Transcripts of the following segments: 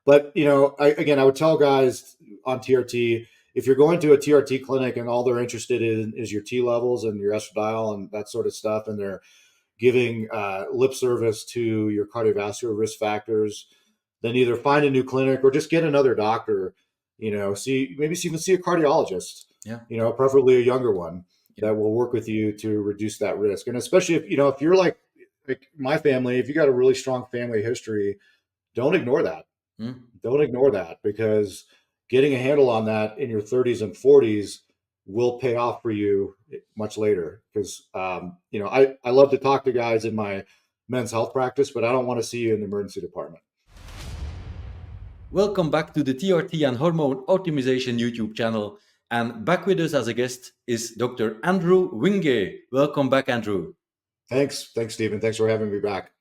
But again, I would tell guys on TRT, if you're going to a TRT clinic and all they're interested in is your T levels and your estradiol and that sort of stuff, and they're giving lip service to your cardiovascular risk factors, then either find a new clinic or just get another doctor. Maybe even see a cardiologist. Yeah. Preferably a younger one that will work with you to reduce that risk. And especially if you're like my family, if you got a really strong family history, don't ignore that. Don't ignore that, because getting a handle on that in your 30s and 40s will pay off for you much later. Because, I love to talk to guys in my men's health practice, but I don't want to see you in the emergency department. Welcome back to the TRT and Hormone Optimization YouTube channel. And back with us as a guest is Dr. Andrew Winge. Welcome back, Andrew. Thanks, Stephen. Thanks for having me back.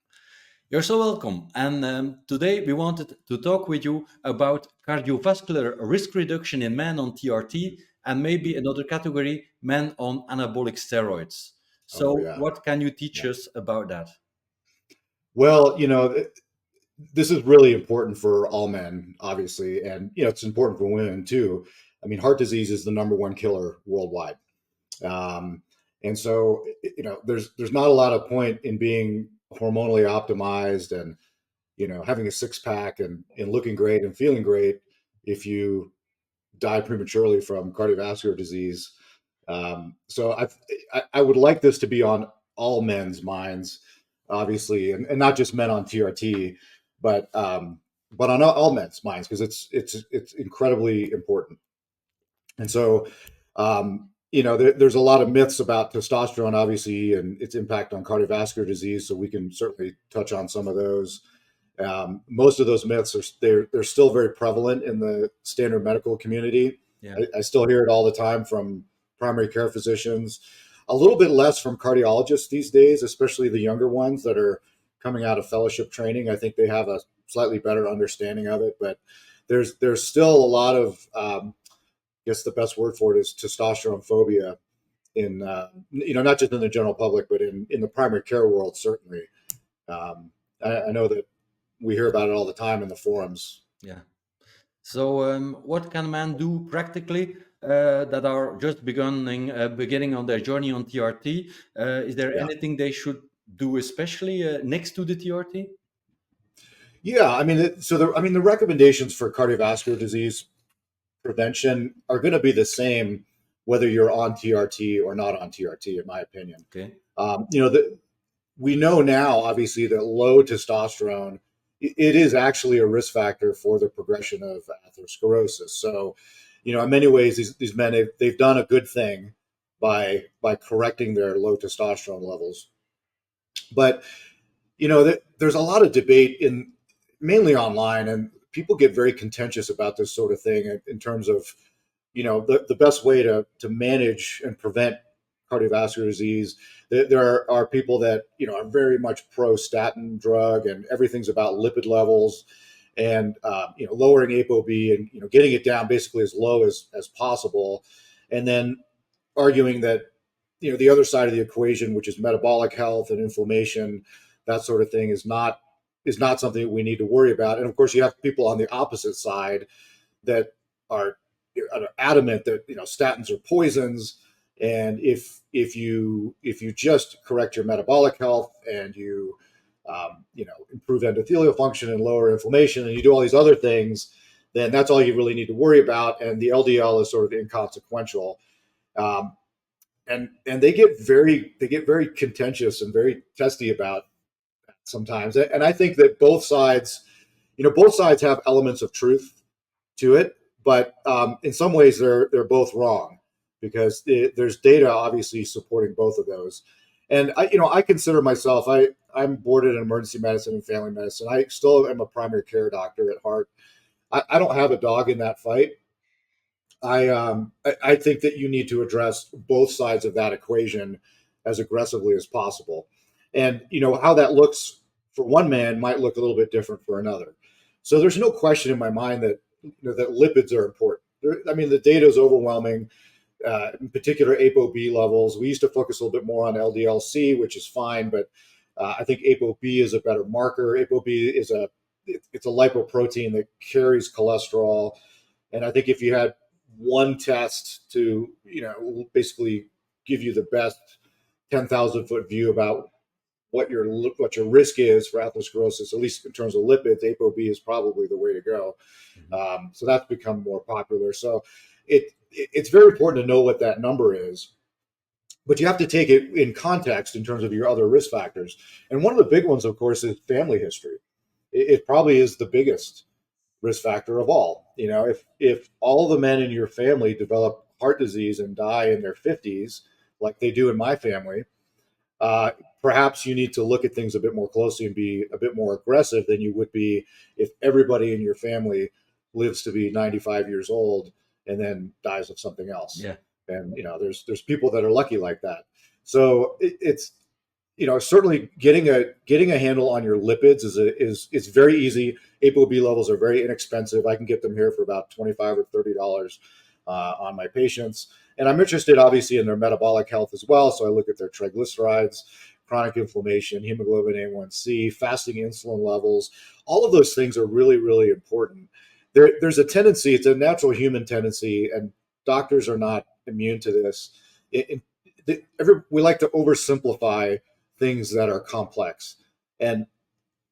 You're so welcome. And today we wanted to talk with you about cardiovascular risk reduction in men on TRT and maybe another category, men on anabolic steroids. So what can you teach us about that? Well, this is really important for all men, obviously, and it's important for women too. I mean, heart disease is the #1 killer worldwide, and so there's not a lot of point in being hormonally optimized and having a six pack and looking great and feeling great if you die prematurely from cardiovascular disease. So I would like this to be on all men's minds, obviously, and not just men on TRT, but on all men's minds, because it's incredibly important. And so, there's a lot of myths about testosterone, obviously, and its impact on cardiovascular disease. So we can certainly touch on some of those. Most of those myths they're still very prevalent in the standard medical community. Yeah. I still hear it all the time from primary care physicians, a little bit less from cardiologists these days, especially the younger ones that are coming out of fellowship training. I think they have a slightly better understanding of it, but there's still a lot of, I guess the best word for it is testosterone phobia in, not just in the general public, but in the primary care world, certainly. I know that we hear about it all the time in the forums. Yeah. So what can men do practically that are just beginning on their journey on TRT? Is there anything they should do, especially next to the TRT? Yeah, I mean, the recommendations for cardiovascular disease prevention are going to be the same whether you're on TRT or not on TRT, in my opinion. Okay. We know now, obviously, that low testosterone, it is actually a risk factor for the progression of atherosclerosis. So, in many ways, these men, they've done a good thing by correcting their low testosterone levels. But, there's a lot of debate mainly online, and people get very contentious about this sort of thing in terms of, the best way to manage and prevent cardiovascular disease. There are people that are very much pro statin drug, and everything's about lipid levels and lowering Apo B and getting it down basically as low as possible, and then arguing that the other side of the equation, which is metabolic health and inflammation, that sort of thing, is not something that we need to worry about. And of course, you have people on the opposite side that are adamant that statins are poisons. And if you just correct your metabolic health and you improve endothelial function and lower inflammation, and you do all these other things, then that's all you really need to worry about. And the LDL is sort of inconsequential. And they get very contentious and very testy about that sometimes. And I think that both sides have elements of truth to it, but in some ways they're both wrong, because there's data obviously supporting both of those. And I consider myself, I'm boarded in emergency medicine and family medicine. I still am a primary care doctor at heart. I don't have a dog in that fight. I think that you need to address both sides of that equation as aggressively as possible. And how that looks for one man might look a little bit different for another. So there's no question in my mind that that lipids are important. I mean, the data is overwhelming. In particular, Apo B levels. We used to focus a little bit more on LDL-C, which is fine, but I think Apo B is a better marker. Apo B is it's a lipoprotein that carries cholesterol. And I think if you had one test to, basically give you the best 10,000-foot view about what your risk is for atherosclerosis, at least in terms of lipids, Apo B is probably the way to go. So that's become more popular. So it's very important to know what that number is, but you have to take it in context in terms of your other risk factors. And one of the big ones, of course, is family history. It probably is the biggest risk factor of all. If all the men in your family develop heart disease and die in their 50s, like they do in my family, uh, perhaps you need to look at things a bit more closely and be a bit more aggressive than you would be if everybody in your family lives to be 95 years old and then dies of something else. Yeah. And there's people that are lucky like that. So it's certainly getting a handle on your lipids is very easy. Apo B levels are very inexpensive. I can get them here for about $25 or $30 on my patients. And I'm interested, obviously, in their metabolic health as well. So I look at their triglycerides, chronic inflammation, hemoglobin A1C, fasting insulin levels. All of those things are really, really important. There's a tendency, it's a natural human tendency, and doctors are not immune to this. We like to oversimplify things that are complex. And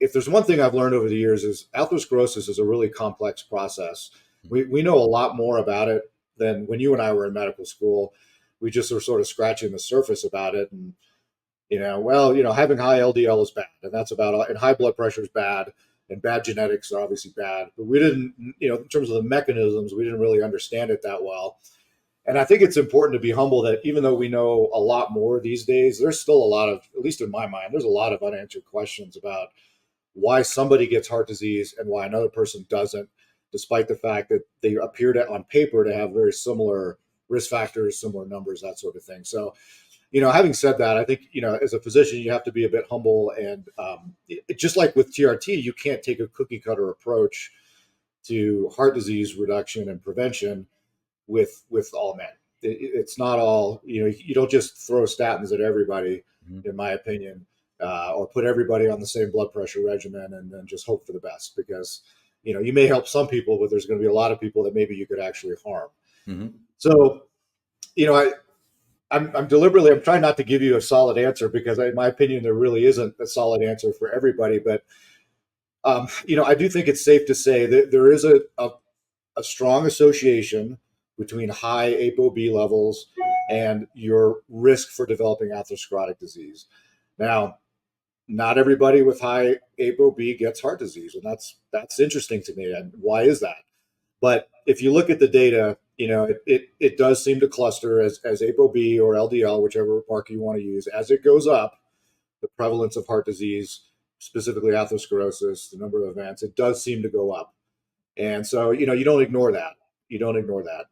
if there's one thing I've learned over the years is atherosclerosis is a really complex process. We know a lot more about it than when you and I were in medical school. We just were sort of scratching the surface about it. And, having high LDL is bad. And that's about all. And high blood pressure is bad. And bad genetics are obviously bad. But we didn't, in terms of the mechanisms, we didn't really understand it that well. And I think it's important to be humble that even though we know a lot more these days, there's still a lot of, at least in my mind, there's a lot of unanswered questions about why somebody gets heart disease and why another person doesn't, despite the fact that they appear to, on paper, to have very similar risk factors, similar numbers, that sort of thing. So, having said that, I think, as a physician, you have to be a bit humble. And just like with TRT, you can't take a cookie cutter approach to heart disease reduction and prevention with all men. It's not all, you don't just throw statins at everybody, in my opinion, or put everybody on the same blood pressure regimen and then just hope for the best, because, you may help some people, but there's going to be a lot of people that maybe you could actually harm. So, I'm trying not to give you a solid answer, because in my opinion, there really isn't a solid answer for everybody. But, I do think it's safe to say that there is a strong association between high Apo B levels and your risk for developing atherosclerotic disease. Now, not everybody with high Apo B gets heart disease, and that's interesting to me. And why is that? But if you look at the data, it does seem to cluster as Apo B or LDL, whichever marker you want to use, as it goes up, the prevalence of heart disease, specifically atherosclerosis, the number of events, it does seem to go up. And so, you don't ignore that. You don't ignore that.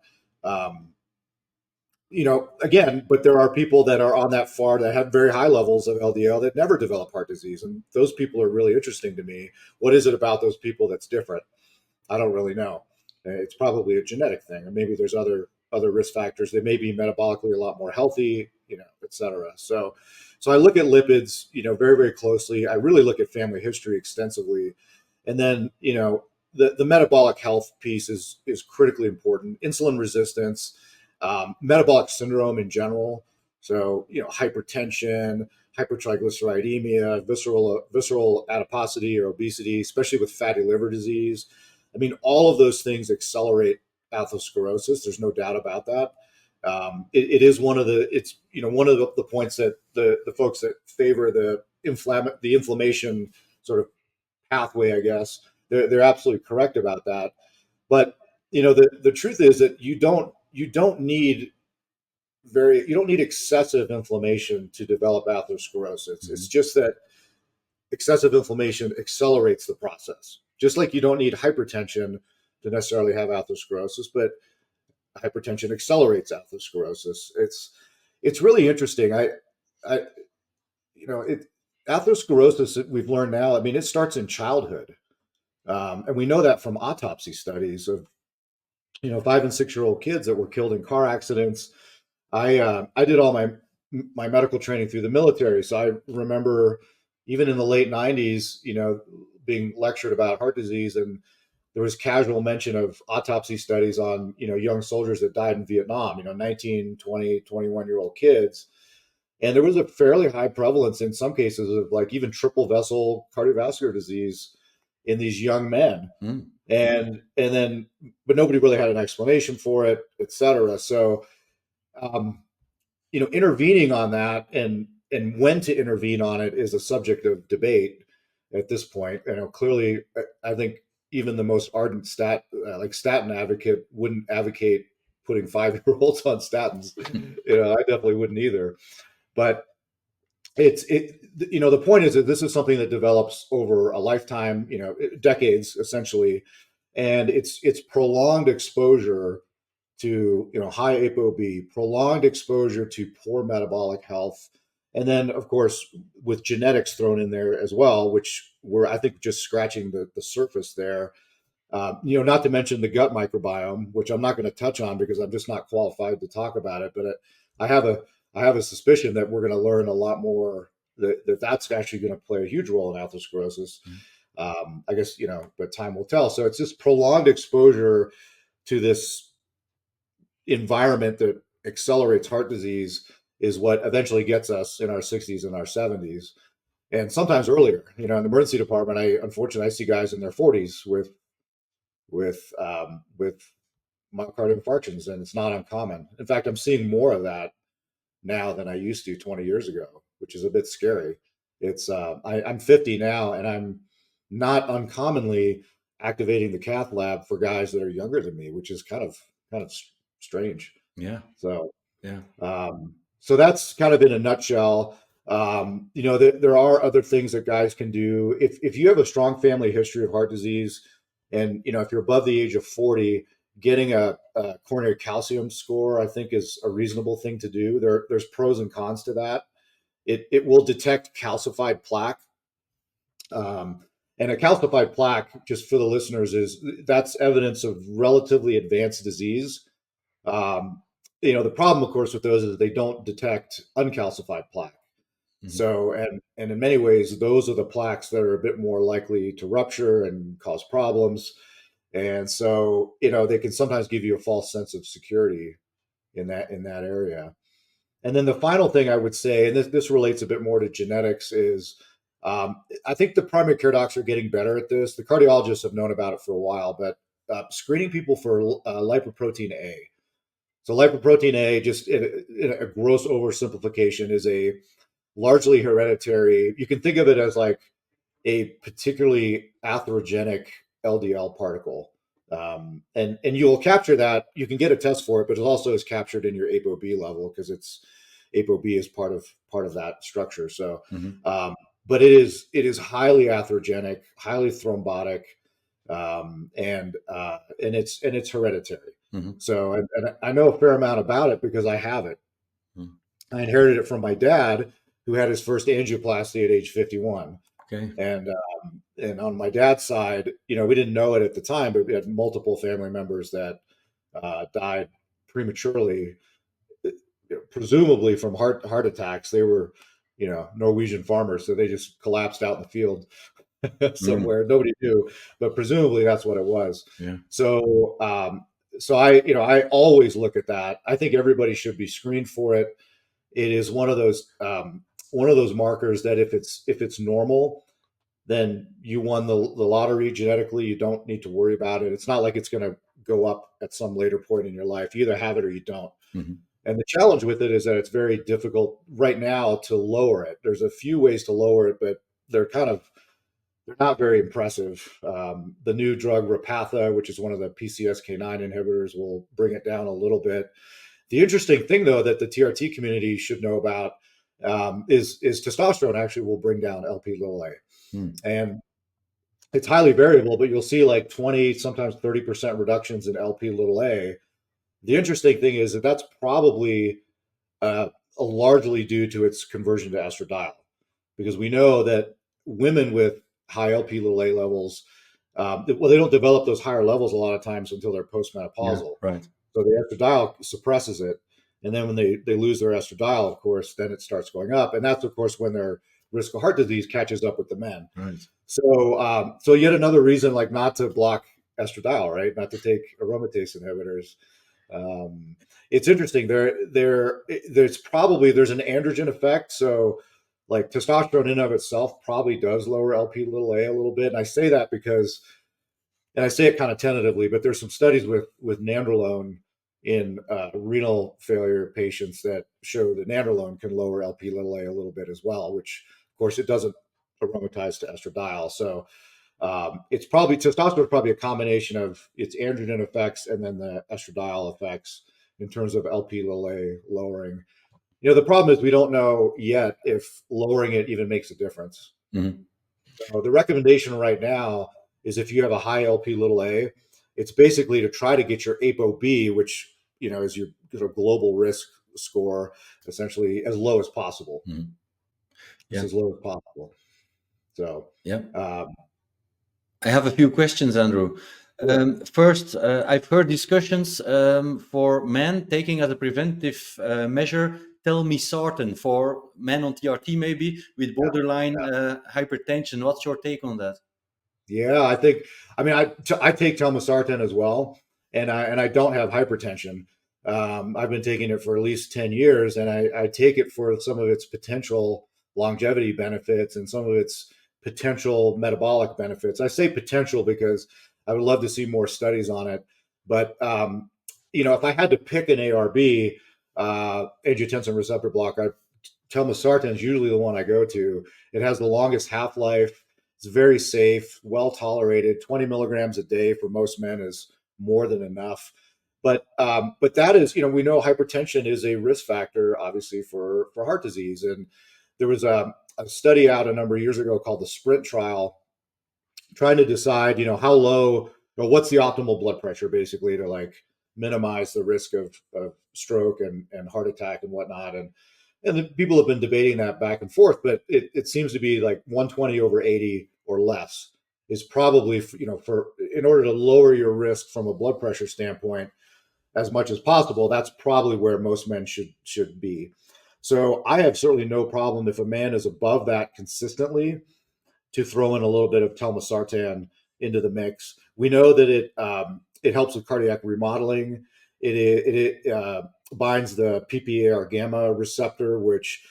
Again, but there are people that are on that far that have very high levels of LDL that never develop heart disease. And those people are really interesting to me. What is it about those people that's different? I don't really know. It's probably a genetic thing, or maybe there's other risk factors. They may be metabolically a lot more healthy, et cetera. So I look at lipids, very, very closely. I really look at family history extensively. And then, the metabolic health piece is critically important. Insulin resistance, metabolic syndrome in general. So, hypertension, hypertriglyceridemia, visceral adiposity or obesity, especially with fatty liver disease. I mean, all of those things accelerate atherosclerosis. There's no doubt about that. It is one of the points that the folks that favor the inflammation sort of pathway, I guess, they're absolutely correct about that. But the truth is that you don't need excessive inflammation to develop atherosclerosis. It's just that excessive inflammation accelerates the process. Just like you don't need hypertension to necessarily have atherosclerosis, but hypertension accelerates atherosclerosis. It's really interesting. Atherosclerosis, we've learned now, I mean, it starts in childhood. And we know that from autopsy studies of 5 and 6-year-old kids that were killed in car accidents. I did all my medical training through the military, so I remember even in the late 90s, being lectured about heart disease, and there was casual mention of autopsy studies on, young soldiers that died in Vietnam, 19, 20, 21-year-old kids. And there was a fairly high prevalence in some cases of like even triple vessel cardiovascular disease in these young men. Mm. And then, but nobody really had an explanation for it, et cetera. So, um, intervening on that and when to intervene on it is a subject of debate at this point. Clearly, I think even the most ardent statin advocate wouldn't advocate putting 5-year-olds on statins. I definitely wouldn't either. But the point is that this is something that develops over a lifetime, decades essentially, and it's prolonged exposure to high Apo B, prolonged exposure to poor metabolic health, and then of course with genetics thrown in there as well, which we're I think just scratching the surface there. Not to mention the gut microbiome, which I'm not going to touch on because I'm just not qualified to talk about it. But I have a suspicion that we're going to learn a lot more that's actually going to play a huge role in atherosclerosis. I guess but time will tell. So it's just prolonged exposure to this environment that accelerates heart disease is what eventually gets us in our 60s and our 70s, and sometimes earlier. In the emergency department, unfortunately I see guys in their 40s with myocardial infarctions, and it's not uncommon. In fact, I'm seeing more of that now than I used to 20 years ago, which is a bit scary. It's I'm 50 now, and I'm not uncommonly activating the cath lab for guys that are younger than me, which is kind of strange. Yeah. So Yeah. So that's kind of in a nutshell. There are other things that guys can do if you have a strong family history of heart disease, and if you're above the age of 40, getting a coronary calcium score, I think, is a reasonable thing to do. There's pros and cons to that. It will detect calcified plaque. And a calcified plaque, just for the listeners, that's evidence of relatively advanced disease. The problem, of course, with those is they don't detect uncalcified plaque. Mm-hmm. So, and in many ways, those are the plaques that are a bit more likely to rupture and cause problems. And so, they can sometimes give you a false sense of security in that area. And then the final thing I would say, and this relates a bit more to genetics, is I think the primary care docs are getting better at this. The cardiologists have known about it for a while, but screening people for lipoprotein A. So lipoprotein A, just in a gross oversimplification, is a largely hereditary. You can think of it as like a particularly atherogenic LDL particle. And you will capture that. You can get a test for it, but it also is captured in your Apo B level because Apo B is part of that structure. So, but it is highly atherogenic, highly thrombotic, and it's hereditary. Mm-hmm. So, and I know a fair amount about it because I have it. Mm-hmm. I inherited it from my dad, who had his first angioplasty at age 51. Okay. And on my dad's side, we didn't know it at the time, but we had multiple family members that died prematurely, presumably from heart attacks. They were, Norwegian farmers, so they just collapsed out in the field somewhere. Nobody knew, but presumably that's what it was. Yeah. So, I always look at that. I think everybody should be screened for it. It is one of those markers that if it's normal, then you won the lottery genetically. You don't need to worry about it. It's not like it's going to go up at some later point in your life. You either have it or you don't. Mm-hmm. And the challenge with it is that it's very difficult right now to lower it. There's a few ways to lower it, but they're not very impressive. The new drug Repatha, which is one of the PCSK9 inhibitors, will bring it down a little bit. The interesting thing, though, that the TRT community should know about is testosterone actually will bring down Lp(a). And it's highly variable, but you'll see like 20, sometimes 30% reductions in Lp(a). The interesting thing is that that's probably largely due to its conversion to estradiol, because we know that women with high Lp(a) levels, they don't develop those higher levels a lot of times until they're postmenopausal. Yeah, right. So the estradiol suppresses it. And then when they lose their estradiol, of course, then it starts going up. And that's, of course, when they're risk of heart disease catches up with the men. Right. So yet another reason, like, not to block estradiol, right? Not to take aromatase inhibitors. It's interesting. There's an androgen effect. So, like, testosterone in and of itself probably does lower LP little a little bit. And I say that because, and I say it kind of tentatively, but there's some studies with nandrolone in renal failure patients that show that nandrolone can lower LP little a little bit as well, which of course it doesn't aromatize to estradiol. So it's probably testosterone is probably a combination of its androgen effects and then the estradiol effects in terms of LP little a lowering. The problem is we don't know yet if lowering it even makes a difference. Mm-hmm. So the recommendation right now is if you have a high LP little a, it's basically to try to get your Apo B, which is your global risk score, essentially as low as possible. Mm-hmm. Yeah. As low as possible. So yeah. I have a few questions, Andrew. First, I've heard discussions for men taking as a preventive measure Telmisartan for men on TRT, maybe with borderline hypertension. What's your take on that? Yeah, I take Telmisartan as well, and I don't have hypertension. I've been taking it for at least 10 years, and I take it for some of its potential longevity benefits and some of its potential metabolic benefits. I say potential because I would love to see more studies on it. But if I had to pick an ARB, angiotensin receptor blocker, Telmisartan is usually the one I go to. It has the longest half-life. It's very safe, well tolerated. 20 milligrams a day for most men is more than enough. But that is, we know hypertension is a risk factor, obviously, for heart disease. And there was a study out a number of years ago called the SPRINT trial, trying to decide, how low, what's the optimal blood pressure, basically, to like minimize the risk of stroke and heart attack and whatnot. And the people have been debating that back and forth, but it seems to be like 120/80 or less is probably, in order to lower your risk from a blood pressure standpoint as much as possible, that's probably where most men should be. So I have certainly no problem if a man is above that consistently to throw in a little bit of Telmisartan into the mix. We know that it helps with cardiac remodeling. It binds the PPAR gamma receptor, which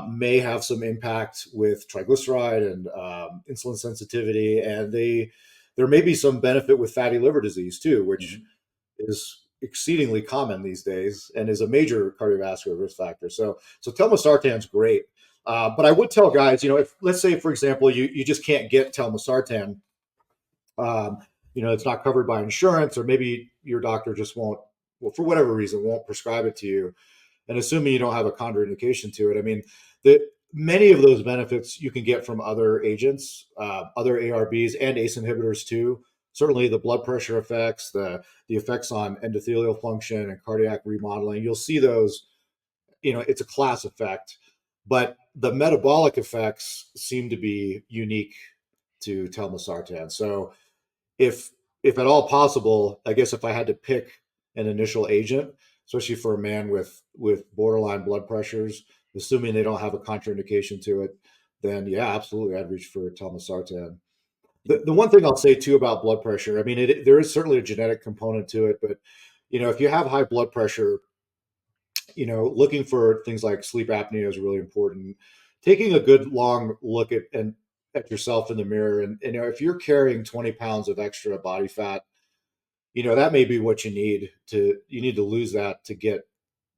may have some impact with triglyceride and insulin sensitivity. And there may be some benefit with fatty liver disease too, which is exceedingly common these days and is a major cardiovascular risk factor. So Telmisartan's great. But I would tell guys, if, let's say, for example, you just can't get Telmisartan, it's not covered by insurance, or maybe your doctor just won't, well, for whatever reason, won't prescribe it to you. And assuming you don't have a contraindication to it, I mean, many of those benefits you can get from other agents, other ARBs and ACE inhibitors too. Certainly the blood pressure effects, the effects on endothelial function and cardiac remodeling, you'll see those, it's a class effect. But the metabolic effects seem to be unique to Telmisartan. So if at all possible, I guess if I had to pick an initial agent, especially for a man with borderline blood pressures, assuming they don't have a contraindication to it, then yeah, absolutely, I'd reach for Telmisartan. The one thing I'll say too about blood pressure, I mean, there is certainly a genetic component to it, but if you have high blood pressure, looking for things like sleep apnea is really important. Taking a good long look at yourself in the mirror, and if you're carrying 20 pounds of extra body fat, that may be what you need to lose that to get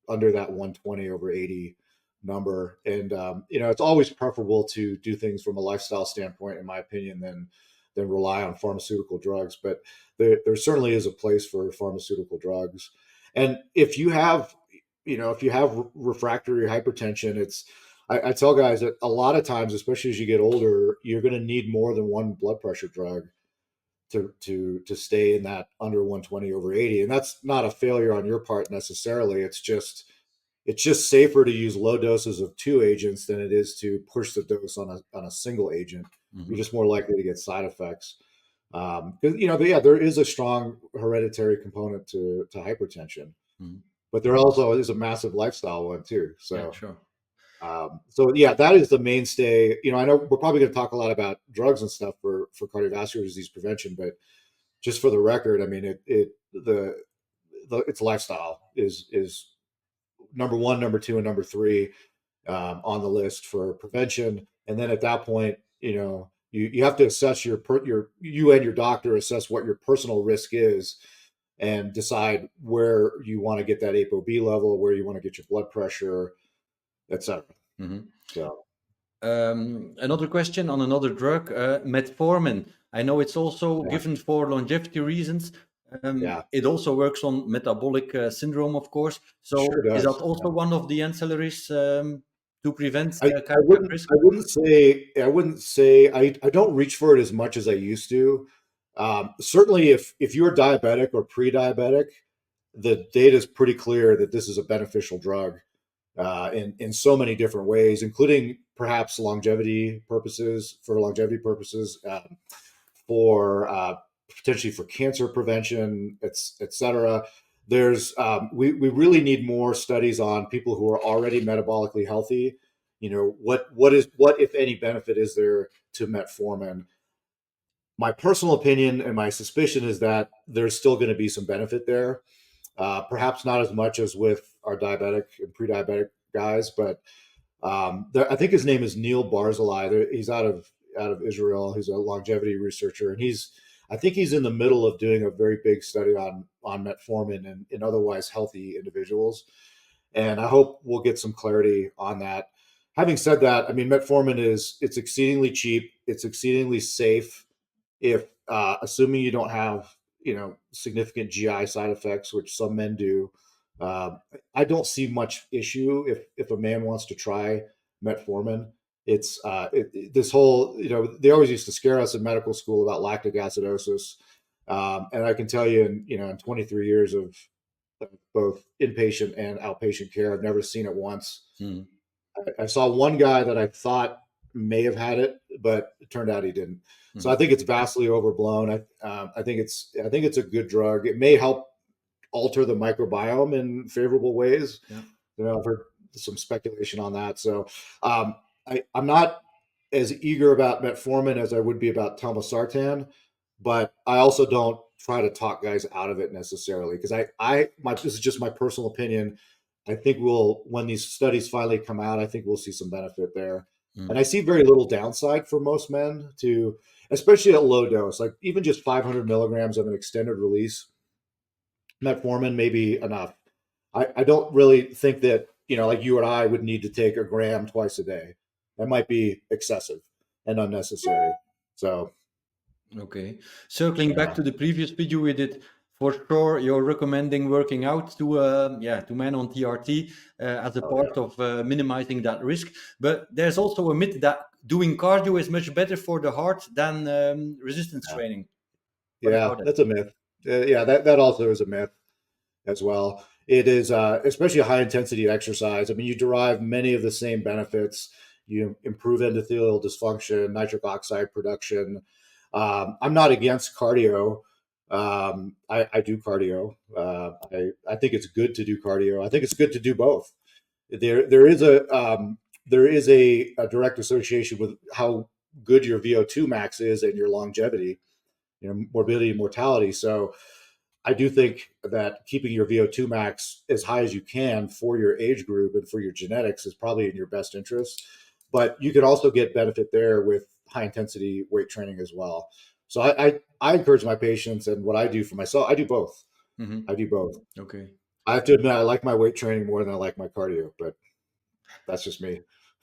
under that 120/80 number. And it's always preferable to do things from a lifestyle standpoint, in my opinion, than rely on pharmaceutical drugs. But there certainly is a place for pharmaceutical drugs. And if you have refractory hypertension, I tell guys that a lot of times, especially as you get older, you're going to need more than one blood pressure drug to stay in that under 120/80. And that's not a failure on your part necessarily. It's just safer to use low doses of two agents than it is to push the dose on a single agent. Mm-hmm. You're just more likely to get side effects. Because there is a strong hereditary component to hypertension. Mm-hmm. But there also is a massive lifestyle one too. So yeah, sure. So yeah, that is the mainstay. I know we're probably going to talk a lot about drugs and stuff for cardiovascular disease prevention, but just for the record, I mean, its lifestyle is number one, number two, and number three on the list for prevention. And then at that point, you have to assess you and your doctor assess what your personal risk is and decide where you want to get that Apo B level, where you want to get your blood pressure, etc. Mhm. So Another question on another drug, metformin. I know it's also yeah, given for longevity reasons. yeah, It also works on metabolic syndrome, of course. sure So is that does. also Yeah. one of the ancillaries to prevent I cardiac wouldn't risk? I don't reach for it as much as I used to. Certainly, if you're diabetic or pre-diabetic, the data is pretty clear that this is a beneficial drug in so many different ways, including perhaps for longevity purposes, for potentially for cancer prevention, et cetera. We really need more studies on people who are already metabolically healthy. What if any benefit is there to metformin? My personal opinion and my suspicion is that there's still going to be some benefit there. Perhaps not as much as with our diabetic and pre-diabetic guys, but I think his name is Neil Barzilai. He's out of Israel. He's a longevity researcher, and I think he's in the middle of doing a very big study on metformin in otherwise healthy individuals. And I hope we'll get some clarity on that. Having said that, I mean, metformin it's exceedingly cheap. It's exceedingly safe if assuming you don't have significant GI side effects, which some men do. Uh, I don't see much issue if a man wants to try metformin. This whole they always used to scare us in medical school about lactic acidosis, and I can tell you in 23 years of both inpatient and outpatient care, I've never seen it once. Hmm. I saw one guy that I thought may have had it, but it turned out he didn't. So I Mhm. think it's vastly overblown. I think it's a good drug. It may help alter the microbiome in favorable ways. Yeah. I've heard some speculation on that. So I'm not as eager about metformin as I would be about telmisartan, but I also don't try to talk guys out of it necessarily because this is just my personal opinion. I think when these studies finally come out, I think we'll see some benefit there. And Mm. I see very little downside for most men especially at low dose, like even just 500 milligrams of an extended release metformin may be enough. I don't really think that, like you and I would need to take a gram twice a day. That might be excessive and unnecessary. So, Okay. Circling back yeah. to the previous video we did, for sure you're recommending working out to men on TRT as a Oh, yeah. part of minimizing that risk. But there's also a myth that doing cardio is much better for the heart than resistance Yeah. training. What Yeah. about it? That's a myth. Yeah. That also is a myth as well. It is, especially a high intensity exercise. I mean, you derive many of the same benefits. You improve endothelial dysfunction, nitric oxide production. I'm not against cardio. I do cardio. I think it's good to do cardio. I think it's good to do both. There is a direct association with how good your VO2 max is and your longevity, morbidity and mortality. So I do think that keeping your VO2 max as high as you can for your age group and for your genetics is probably in your best interest. But you can also get benefit there with high intensity weight training as well. So I encourage my patients, and what I do for myself, I do both. Hmm. I do both. Okay. I have to admit, I like my weight training more than I like my cardio, but that's just me.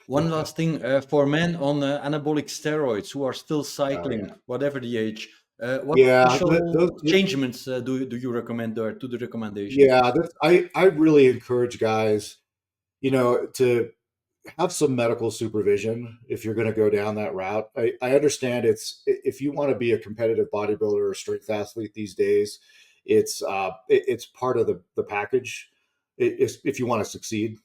One last thing for men on anabolic steroids who are still Oh cycling, yeah, whatever the age. What yeah. special Those, changements do you recommend there to the recommendation? yeah. I really encourage guys, to have some medical supervision if you're going to go down that route. I understand if you want to be a competitive bodybuilder or strength athlete these days, it's part of the package. It's if you want to succeed.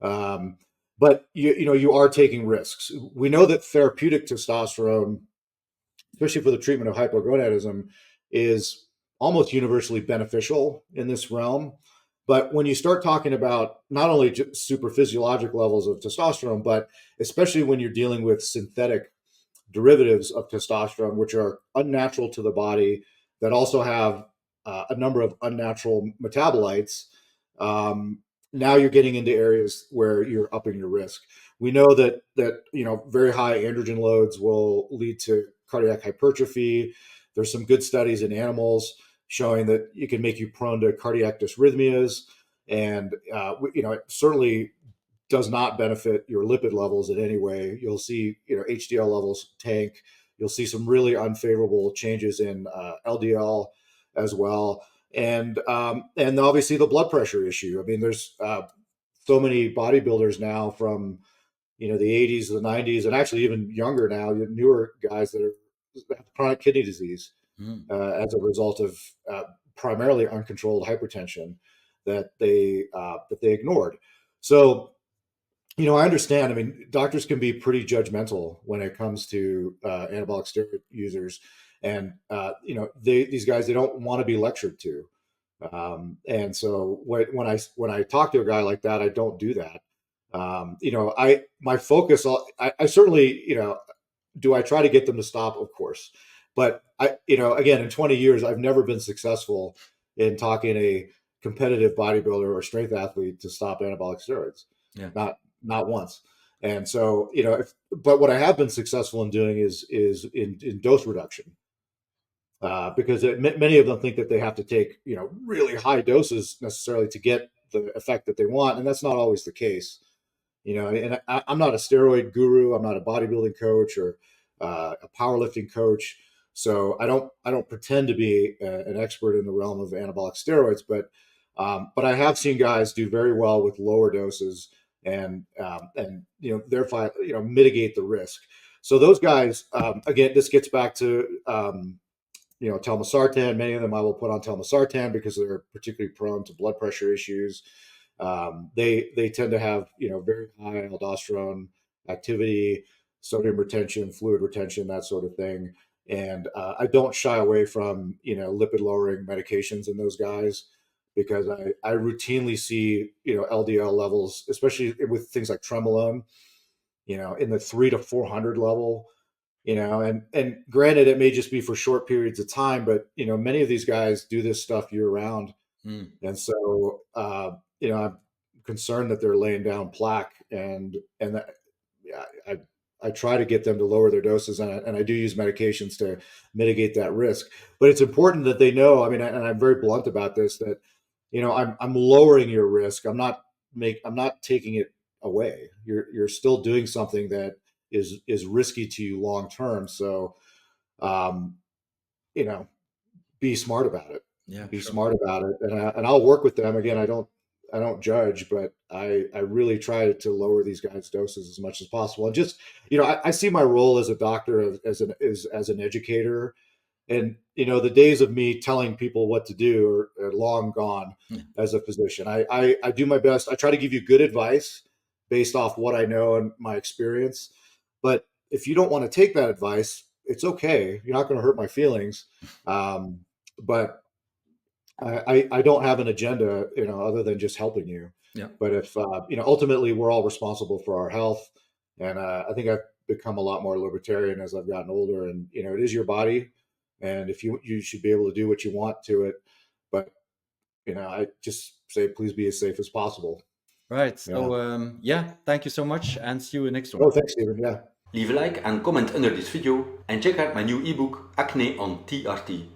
Um, but you are taking risks. We know that therapeutic testosterone, especially for the treatment of hypogonadism, is almost universally beneficial in this realm. But when you start talking about not only super physiologic levels of testosterone, but especially when you're dealing with synthetic derivatives of testosterone, which are unnatural to the body, that also have a number of unnatural metabolites, now you're getting into areas where you're upping your risk. We know that very high androgen loads will lead to cardiac hypertrophy. There's some good studies in animals showing that it can make you prone to cardiac dysrhythmias, and it certainly does not benefit your lipid levels in any way. You'll see, HDL levels tank. You'll see some really unfavorable changes in LDL as well, and obviously the blood pressure issue. I mean, there's so many bodybuilders now from the 80s, the 90s, and actually even younger now, newer guys that have chronic kidney disease as a result of primarily uncontrolled hypertension that they ignored. So I understand. I mean, doctors can be pretty judgmental when it comes to anabolic steroid users, and these guys, they don't want to be lectured to. And so when I talk to a guy like that, I don't do that. My focus, I certainly, do I try to get them to stop? Of course, but again, in 20 years, I've never been successful in talking a competitive bodybuilder or strength athlete to stop anabolic steroids. Yeah. Not once. And so, but what I have been successful in doing is in dose reduction, because many of them think that they have to take, really high doses necessarily to get the effect that they want. And that's not always the case, and I'm not a steroid guru. I'm not a bodybuilding coach or a powerlifting coach. So I don't pretend to be an expert in the realm of anabolic steroids, but I have seen guys do very well with lower doses and therefore mitigate the risk. So those guys, again, this gets back to Telmisartan. Many of them I will put on Telmisartan because they're particularly prone to blood pressure issues. They tend to have very high aldosterone activity, sodium retention, fluid retention, that sort of thing. And I don't shy away from lipid lowering medications in those guys, because I routinely see LDL levels, especially with things like tremolone, in the 300 to 400 level. And granted, it may just be for short periods of time, but many of these guys do this stuff year round. And so I'm concerned that they're laying down plaque, and that, I try to get them to lower their doses, and I do use medications to mitigate that risk. But it's important that they know, I mean, and I'm very blunt about this, that I'm lowering your risk. I'm not taking it away. You're still doing something that is risky to you long term. So be smart about it. Yeah, Be sure. smart about it, and I'll work with them. Again, I don't judge, but I really try to lower these guys' doses as much as possible. And just I see my role as a doctor as an educator, and the days of me telling people what to do are long gone. Yeah. As a physician, I do my best. I try to give you good advice based off what I know and my experience. But if you don't want to take that advice, it's okay. You're not going to hurt my feelings. But I don't have an agenda, other than just helping you. Yeah. But if ultimately we're all responsible for our health, and I think I've become a lot more libertarian as I've gotten older. And it is your body, and if you should be able to do what you want to it. But I just say please be as safe as possible. Right. Yeah. So yeah, thank you so much, and see you in the next one. Oh, thanks, Stephen. Yeah. Leave a like and comment under this video, and check out my new ebook Acne on TRT.